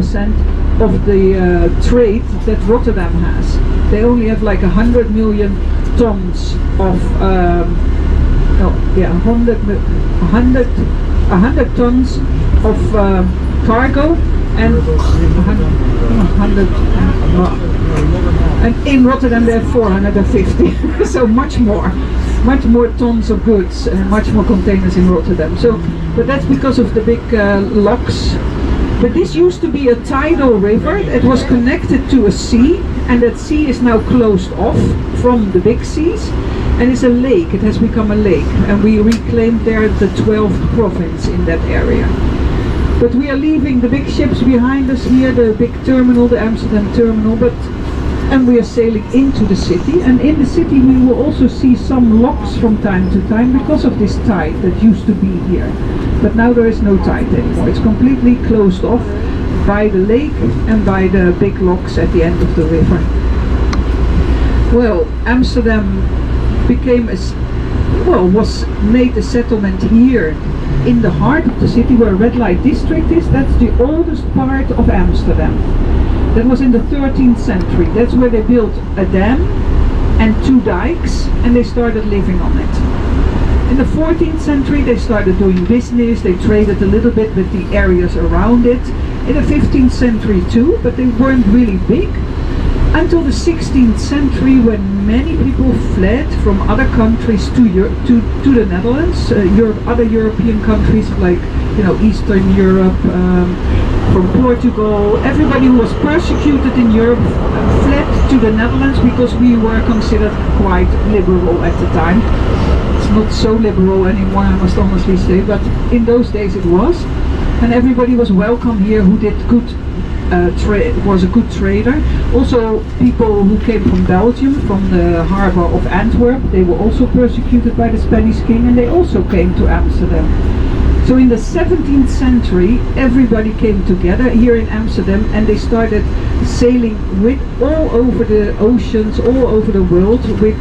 50% of the trade that Rotterdam has. They only have like 100 million tons of 100 tons of cargo and 100 and in Rotterdam they have 450 so much more tons of goods and much more containers in Rotterdam. So, but that's because of the big locks. But this used to be a tidal river. It was connected to a sea, and that sea is now closed off from the big seas, and it's a lake. It has become a lake, and we reclaimed there the 12th province in that area. But we are leaving the big ships behind us here, the big terminal, the Amsterdam terminal, and we are sailing into the city. And in the city we will also see some locks from time to time because of this tide that used to be here. But now there is no tide anymore. It's completely closed off by the lake and by the big locks at the end of the river. Well, Amsterdam was made a settlement here in the heart of the city where Red Light District is. That's the oldest part of Amsterdam. That was in the 13th century. That's where they built a dam and 2 dikes, and they started living on it. In the 14th century they started doing business, they traded a little bit with the areas around it. In the 15th century too, but they weren't really big. Until the 16th century, when many people fled from other countries to the Netherlands, other European countries like Eastern Europe, from Portugal. Everybody who was persecuted in Europe fled to the Netherlands because we were considered quite liberal at the time. It's not so liberal anymore, I must honestly say, but in those days it was. And everybody was welcome here who did good. Was a good trader. Also people who came from Belgium, from the harbor of Antwerp, they were also persecuted by the Spanish king, and they also came to Amsterdam. So in the 17th century everybody came together here in Amsterdam, and they started sailing with all over the oceans, all over the world, with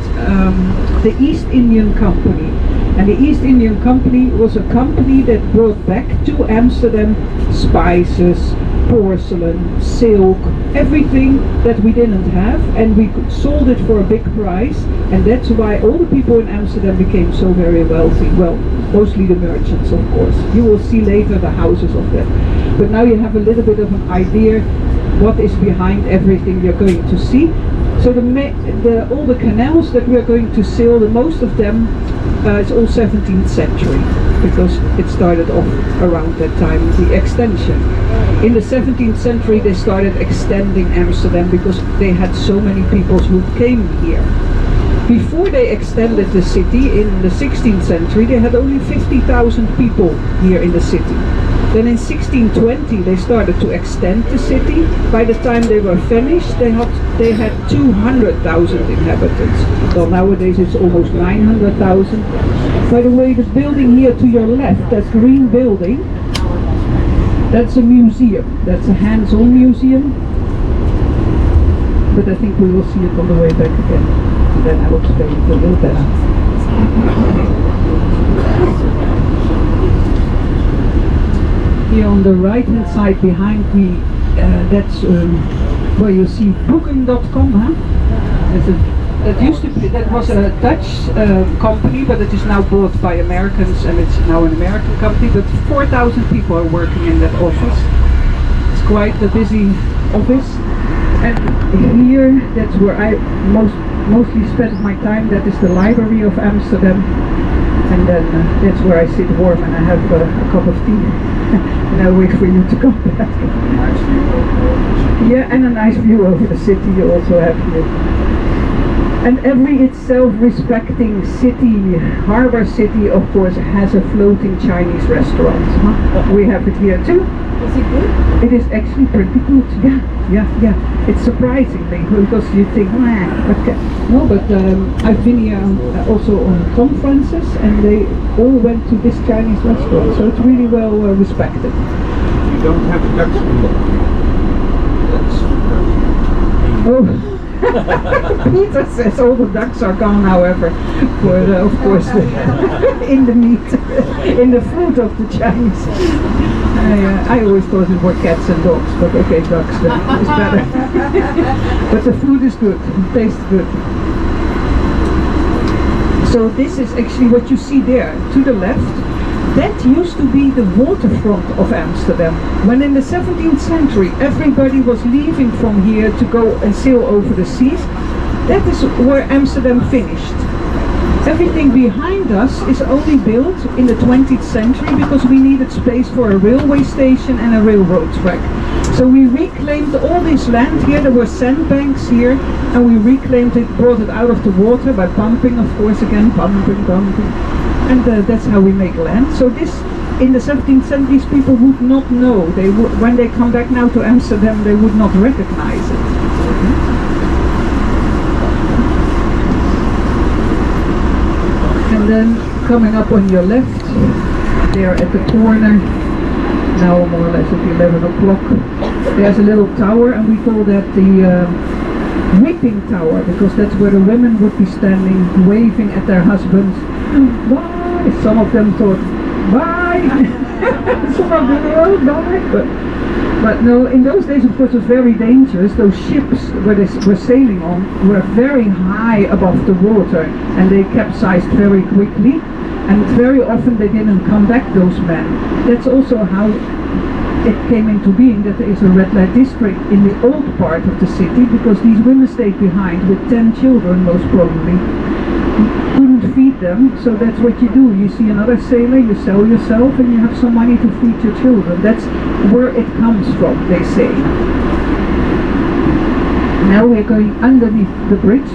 the East Indian Company. And the East Indian Company was a company that brought back to Amsterdam spices, porcelain, silk, everything that we didn't have, and we sold it for a big price, and that's why all the people in Amsterdam became so very wealthy. Well, mostly the merchants, of course. You will see later the houses of them. But now you have a little bit of an idea what is behind everything you're going to see. So all the canals that we are going to sail, the most of them, it's all 17th century, because it started off around that time, the extension. In the 17th century they started extending Amsterdam because they had so many people who came here. Before they extended the city in the 16th century, they had only 50,000 people here in the city. Then in 1620 they started to extend the city. By the time they were finished, they had 200,000 inhabitants. Well, nowadays it's almost 900,000. By the way, the building here to your left, that green building, that's a museum. That's a hands-on museum. But I think we will see it on the way back again. And then I will explain it a little better. Here on the right hand side behind me, that's where you see Boeken.com. That was a Dutch company, but it is now bought by Americans, and it's now an American company. But 4,000 people are working in that office. It's quite a busy office. And here, that's where I mostly spend my time. That is the Library of Amsterdam. And then that's where I sit warm and I have a cup of tea. And I wait for you to come back. Yeah, and a nice view over the city you also have here. And every self-respecting city, harbor city, of course, has a floating Chinese restaurant. We have it here too. Is it good? It is actually pretty good. Yeah. It's surprisingly, because you think, okay. No, but I've been here also on conferences, and they all went to this Chinese restaurant, so it's really well respected. You don't have a Dutch school. Oh. Peter says all the ducks are gone, however, for of course in the meat, in the food of the Chinese. I always thought it were cats and dogs, but okay, ducks is better. But the food is good, it tastes good. So this is actually what you see there, to the left. That used to be the waterfront of Amsterdam. When in the 17th century everybody was leaving from here to go and sail over the seas, that is where Amsterdam finished. Everything behind us is only built in the 20th century because we needed space for a railway station and a railroad track. So we reclaimed all this land here. There were sandbanks here, and we reclaimed it, brought it out of the water by pumping, of course, again, pumping. And that's how we make land. So this, in the 17th century, people would not know. They would, when they come back now to Amsterdam, they would not recognize it. And then coming up on your left, there at the corner, now more or less at 11 o'clock, there's a little tower, and we call that the weeping tower, because that's where the women would be standing, waving at their husbands. Bye! Some of them thought, bye! Some of them, oh, bye! But no, in those days, of course, it was very dangerous. Those ships where they were sailing on were very high above the water, and they capsized very quickly, and very often they didn't come back, those men. That's also how it came into being, that there is a red light district in the old part of the city, because these women stayed behind with 10 children, most probably. Couldn't feed them, so that's what you do. You see another sailor, you sell yourself, and you have some money to feed your children. That's where it comes from, they say. Now we're going underneath the bridge.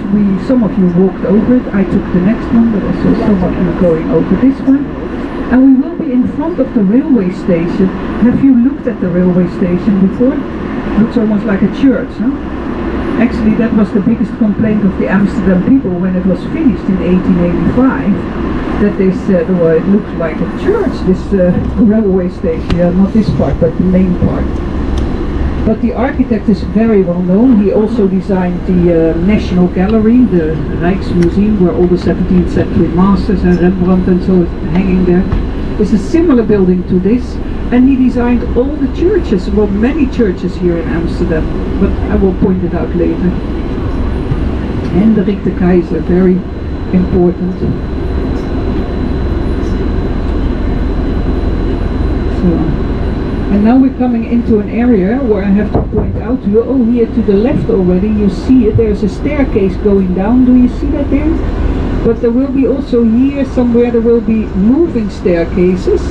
Some of you walked over it. I took the next one, but I saw some of you going over this one. And we will be in front of the railway station. Have you looked at the railway station before? Looks almost like a church, huh? Actually, that was the biggest complaint of the Amsterdam people when it was finished in 1885, that they said, well, it looks like a church, this railway station. Yeah, not this part, but the main part. But the architect is very well known. He also designed the National Gallery, the Rijksmuseum, where all the 17th century masters and Rembrandt and so hanging there. It's a similar building to this. And he designed all the churches, well, many churches here in Amsterdam, but I will point it out later. Hendrik de Keizer, very important. So, and now we're coming into an area where I have to point out to you, oh, here to the left already, you see it, there's a staircase going down, do you see that there? But there will be also here somewhere, there will be moving staircases.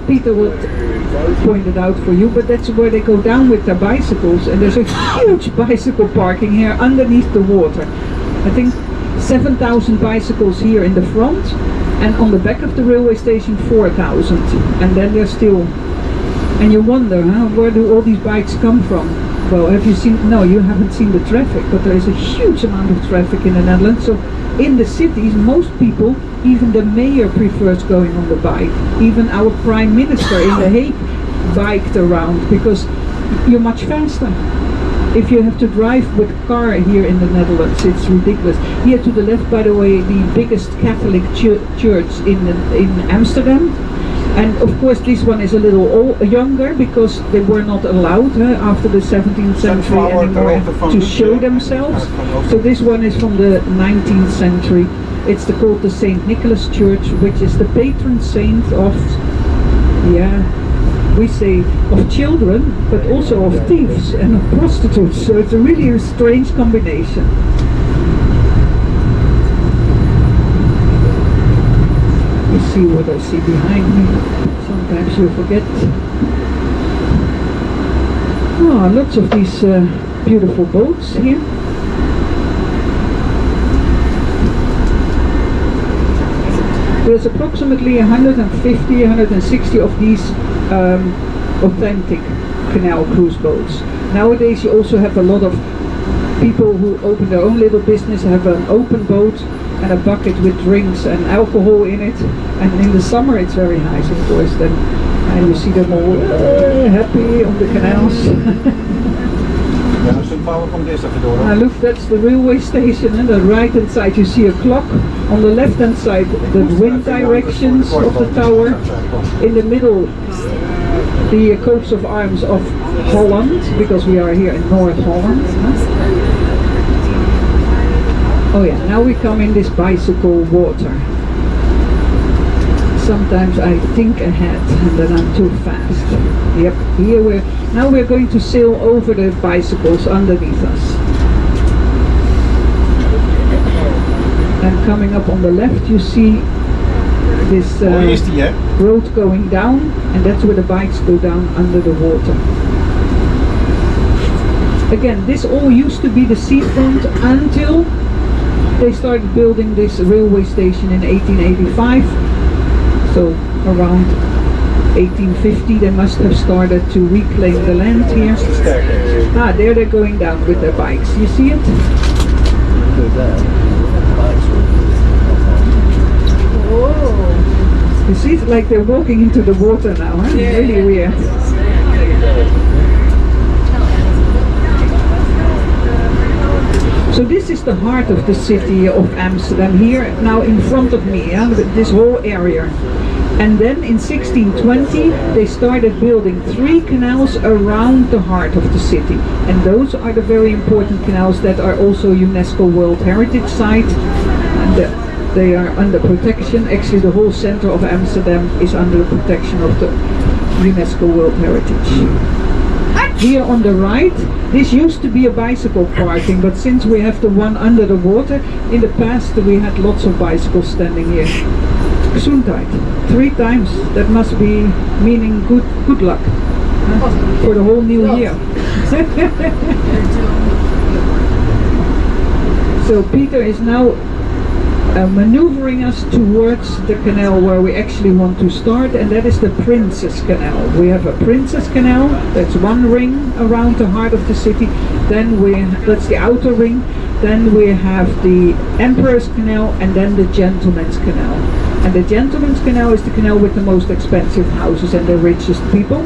Peter will point it out for you, but that's where they go down with their bicycles, and there's a huge bicycle parking here underneath the water. I think 7,000 bicycles here in the front, and on the back of the railway station 4,000, and then there's still, and you wonder, huh, where do all these bikes come from? Well, have you seen, no, you haven't seen the traffic, but there is a huge amount of traffic in the Netherlands. So in the cities, most people, even the mayor prefers going on the bike. Even our prime minister in The Hague biked around, because you're much faster. If you have to drive with a car here in the Netherlands, it's ridiculous. Here to the left, by the way, the biggest Catholic church in Amsterdam. And of course this one is a little younger, because they were not allowed after the 17th century anymore to show themselves. So this one is from the 19th century. It's called the St. Nicholas Church, which is the patron saint of, we say of children, but also of thieves and of prostitutes. So it's a really strange combination. See what I see behind me. Sometimes you forget. Oh, lots of these beautiful boats here. There's approximately 150, 160 of these authentic canal cruise boats. Nowadays you also have a lot of people who open their own little business, have an open boat and a bucket with drinks and alcohol in it, and in the summer it's very nice, of course, then, and you see them all happy on the canals. Now look, that's the railway station, and on the right hand side you see a clock On the left hand side, the wind directions of the tower. In the middle, the coats of arms of Holland, because we are here in North Holland. Oh yeah, now we come in this bicycle water. Sometimes I think ahead and then I'm too fast. Yep, here we're going to sail over the bicycles underneath us. And coming up on the left you see this road going down, and that's where the bikes go down under the water. Again, this all used to be the seafront until they started building this railway station in 1885. So around 1850 they must have started to reclaim the land here. Ah, there they're going down with their bikes. You see it? Whoa. You see, it's like they're walking into the water now, huh? Yeah. Really weird. So this is the heart of the city of Amsterdam, here now in front of me, this whole area. And then in 1620 they started building 3 canals around the heart of the city. And those are the very important canals that are also UNESCO World Heritage Site. And they are under protection. Actually the whole center of Amsterdam is under the protection of the UNESCO World Heritage. Here on the right, this used to be a bicycle parking, but since we have the one under the water, in the past we had lots of bicycles standing here. Gesundheit. 3 times. That must be meaning good luck for the whole new year. So Peter is now maneuvering us towards the canal where we actually want to start, and that is the Princess Canal. We have a Princess Canal, that's one ring around the heart of the city. Then that's the outer ring. Then we have the Emperor's Canal, and then the Gentleman's Canal. And the Gentleman's Canal is the canal with the most expensive houses and the richest people.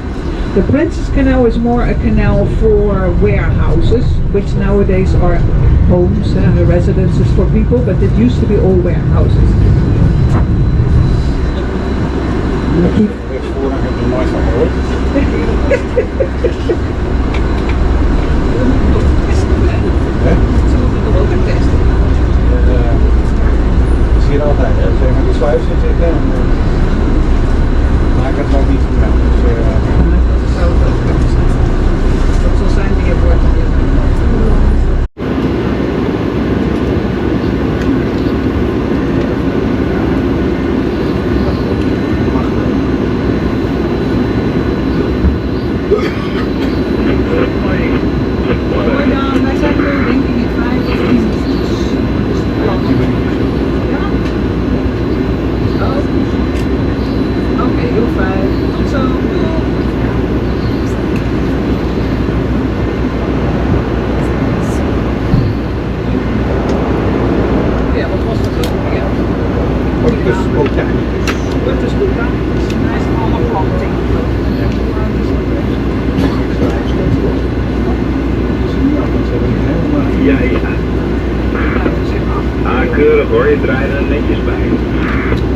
The Princess Canal is more a canal for warehouses, which nowadays are homes and residences for people, but it used to be all warehouses. Hier altijd, hè? Zeg maar die sluis zitten en maar ik heb het nog niet gemeld. Dus, Dat zal zijn die er wordt. Jordaan, wij zijn nu denk ik in 5 minuten. Oké, heel fijn. Tot zo. Ja, wat was dat ook weer? het is botanisch. Het is botanisch. Hij is allemaal planting. Ja, ja. Ah, keurig hoor, je draait er netjes bij.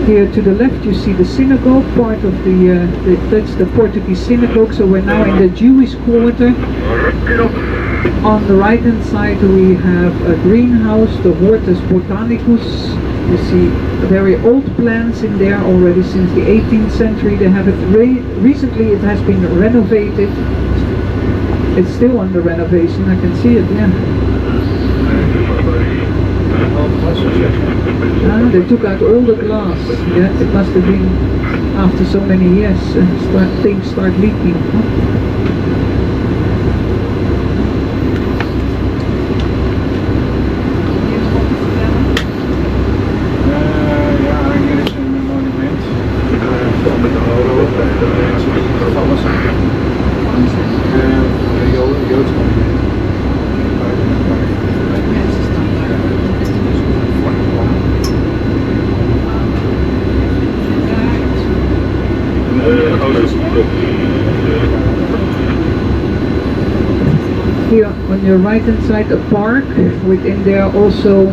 Here to the left you see the synagogue, part of that's the Portuguese synagogue, so we're now in the Jewish quarter. On the right hand side we have a greenhouse, the Hortus Botanicus. You see very old plants in there already since the 18th century. They have it recently it has been renovated. It's still under renovation, I can see it, yeah. They took out all the glass. Yeah, it must have been after so many years things start leaking. Ja, hier is een monument. Met de gevallen zijn. Joods monument. Here on your right hand side a park, within there also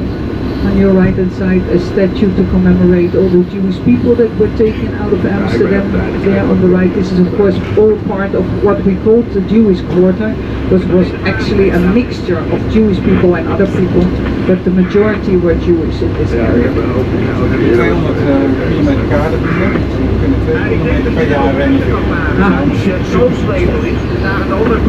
On your right hand side, a statue to commemorate all the Jewish people that were taken out of Amsterdam. There on the right, this is of course all part of what we called the Jewish quarter, which was actually a mixture of Jewish people and other people, but the majority were Jewish in this area. 200 kilometer kaderbieren. We kunnen 2 kilometer per jaar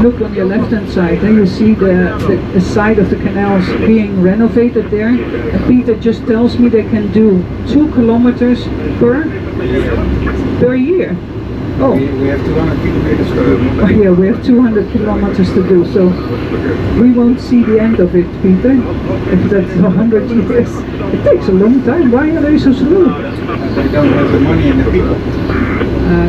Look on your left hand side, and you see the side of the canals being renovated there. And Peter just tells me they can do 2 kilometers per year. Oh. We have 200 kilometers to do. Oh yeah, we have 200 kilometers to do, so we won't see the end of it, Peter. If that's 100 years, it takes a long time. Why are they so slow? They don't have the money and the people.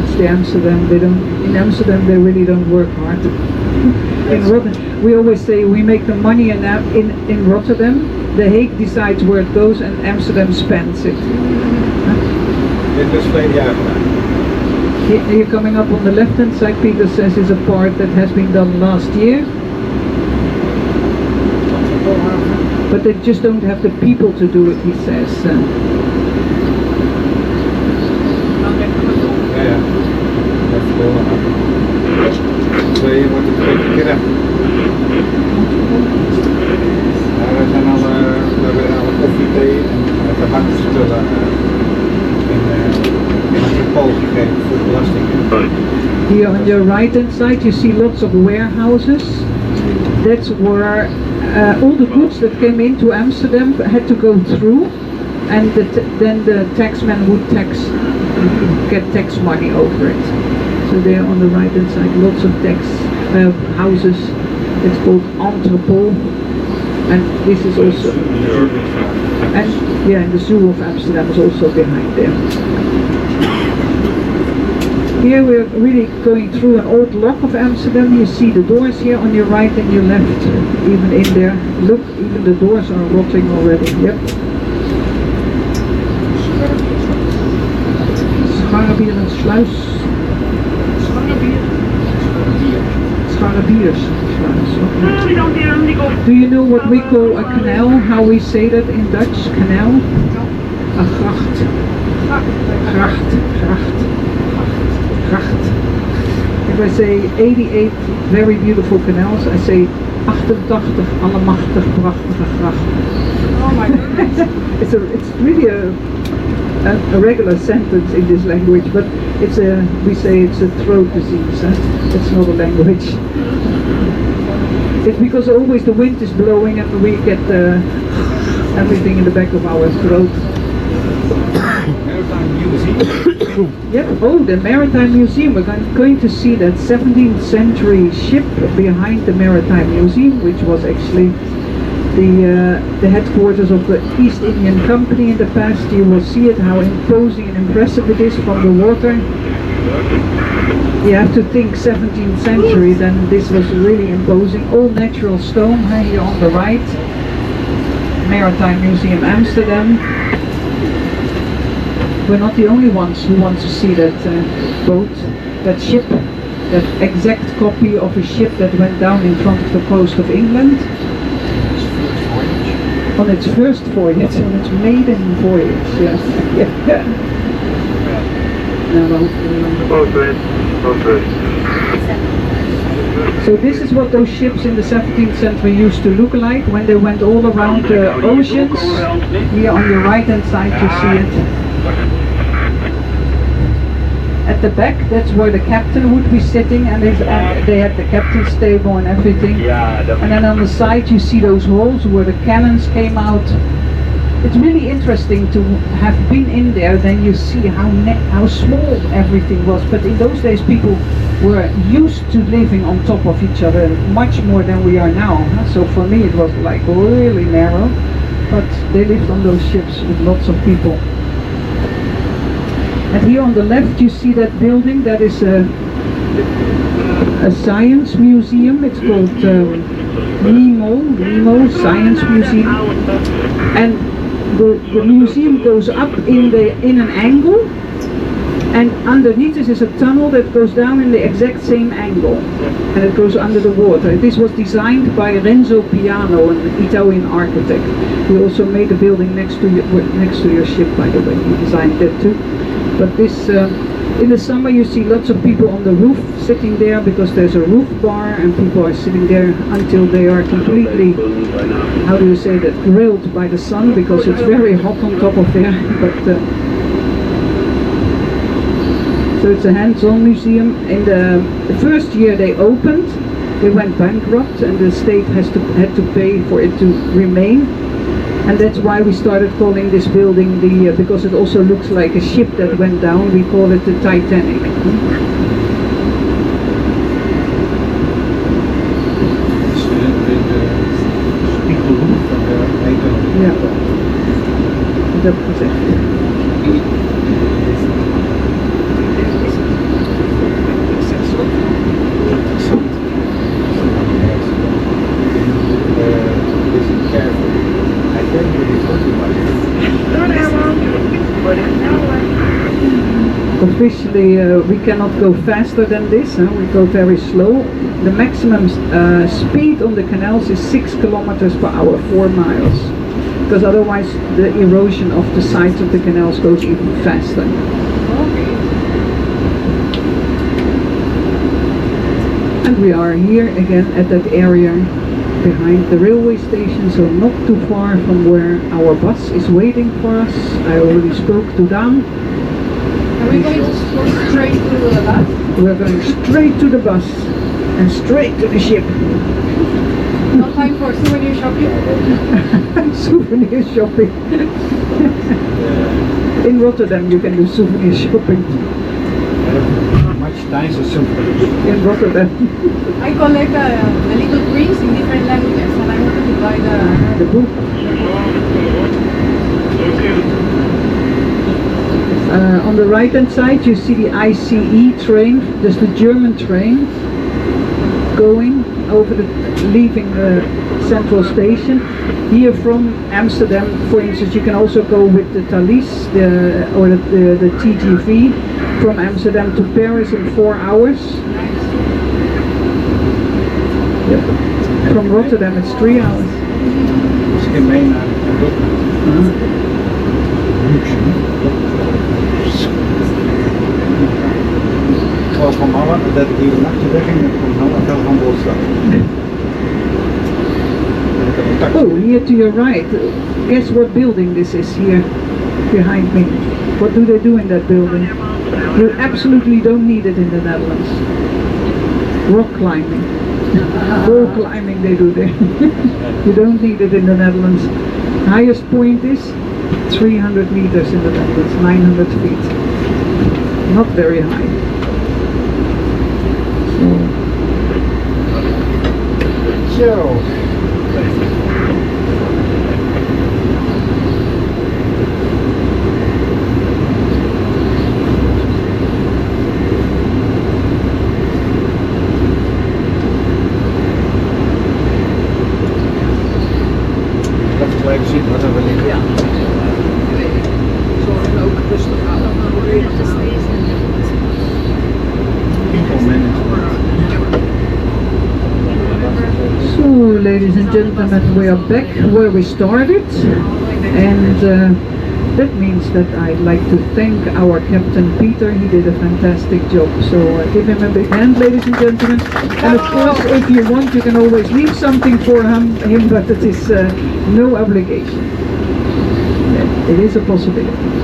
It's the Amsterdam. They don't. In Amsterdam, they really don't work hard. In Rotterdam, we always say we make the money in Rotterdam. The Hague decides where it goes, and Amsterdam spends it. Dit was 2 jaar gedaan. Here coming up on the left hand side, Peter says is a part that has been done last year. But they just don't have the people to do it, he says. Ja. Zo, je wordt het een beetje gedaan. We hebben alle koffie, thee en vergangsspullen in een gepool gegeven voor de belasting. Here on your right hand side you see lots of warehouses. That's where all the goods that came into Amsterdam had to go through, and then the taxman would get tax money over it. So there on the right hand side lots of houses. It's called entrepot, and this is also, and yeah, and the zoo of Amsterdam is also behind there. Here we're really going through an old lock of Amsterdam. You see the doors here on your right and your left, even in there. Look, even the doors are rotting already. Yep. Scharabierensluis. Scharabierensluis. Do you know what we call a canal? How we say that in Dutch? Canal? A gracht. Gracht. Gracht. Gracht. If I say 88 very beautiful canals, I say 88 allemachtig prachtige grachten. Oh my goodness. It's really a regular sentence in this language, but we say it's a throat disease. It's not a language. It's because always the wind is blowing and we get everything in the back of our throat. Yep, oh, the Maritime Museum. We're going to see that 17th century ship behind the Maritime Museum, which was actually the headquarters of the East Indian Company in the past. You will see it, how imposing and impressive it is from the water. You have to think 17th century, then this was really imposing. All natural stone here on the right. Maritime Museum Amsterdam. We're not the only ones who want to see that boat, that ship, that exact copy of a ship that went down in front of the coast of England. On its first voyage, on its maiden voyage, yes. Yeah. So this is what those ships in the 17th century used to look like when they went all around the oceans. Here on your right hand side you see it. At the back, that's where the captain would be sitting, and they had the captain's table and everything. And then on the side you see those holes where the cannons came out. It's really interesting to have been in there, then you see how small everything was. But in those days people were used to living on top of each other much more than we are now. So for me it was like really narrow, but they lived on those ships with lots of people. And here on the left you see that building, that is a science museum. It's called Nemo Science Museum. And the museum goes up in an angle, And underneath this is a tunnel that goes down in the exact same angle, and it goes under the water. This was designed by Renzo Piano, an Italian architect. He also made a building next to your ship, by the way. He designed that too. But this, in the summer, you see lots of people on the roof sitting there because there's a roof bar, and people are sitting there until they are completely, how do you say that, grilled by the sun, because it's very hot on top of there. But so it's a hands-on museum. In the first year they opened, they went bankrupt, and the state had to pay for it to remain. And that's why we started calling this building the, because it also looks like a ship that went down, we call it the Titanic. Ja, dat gezegd. Officially, we cannot go faster than this, we go very slow. The maximum speed on the canals is 6 kilometers per hour, 4 miles. Because otherwise the erosion of the sides of the canals goes even faster. And we are here again at that area behind the railway station, so not too far from where our bus is waiting for us. I already spoke to Daan. Are we going to go straight to the bus? We're going straight to the bus and straight to the ship. No time for souvenir shopping? Souvenir shopping. In Rotterdam you can do souvenir shopping. Much nicer souvenirs. In Rotterdam. I collect the little prints in different languages, and I wanted to buy The book. On the right hand side you see the ICE train. There's the German train going over leaving the central station. Here from Amsterdam, for instance, you can also go with the Thalys or the TGV from Amsterdam to Paris in 4 hours. Yep. From Rotterdam it's 3 hours. Dat is gemeen aan het document. Ik was van mama dat ik hier nachtje wegging en kon mama veel van Bosstad. Oh, here to your right. Guess what building this is here behind me? What do they do in that building? You absolutely don't need it in the Netherlands. Rock climbing. Wall climbing they do there. You don't need it in the Netherlands. Highest point is 300 meters in the Netherlands, 900 feet. Not very high. Zo. Even gelijk zien wat er wel ligt. Ja. Zorg ook rustig aan. People management. So, ladies and gentlemen, we are back where we started, and that means that I'd like to thank our captain Peter. He did a fantastic job, so give him a big hand, ladies and gentlemen. And of course, if you want, you can always leave something for him, but it is no obligation. Yeah, it is a possibility.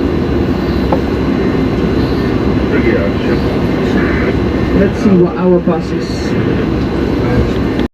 Let's see what our bus is.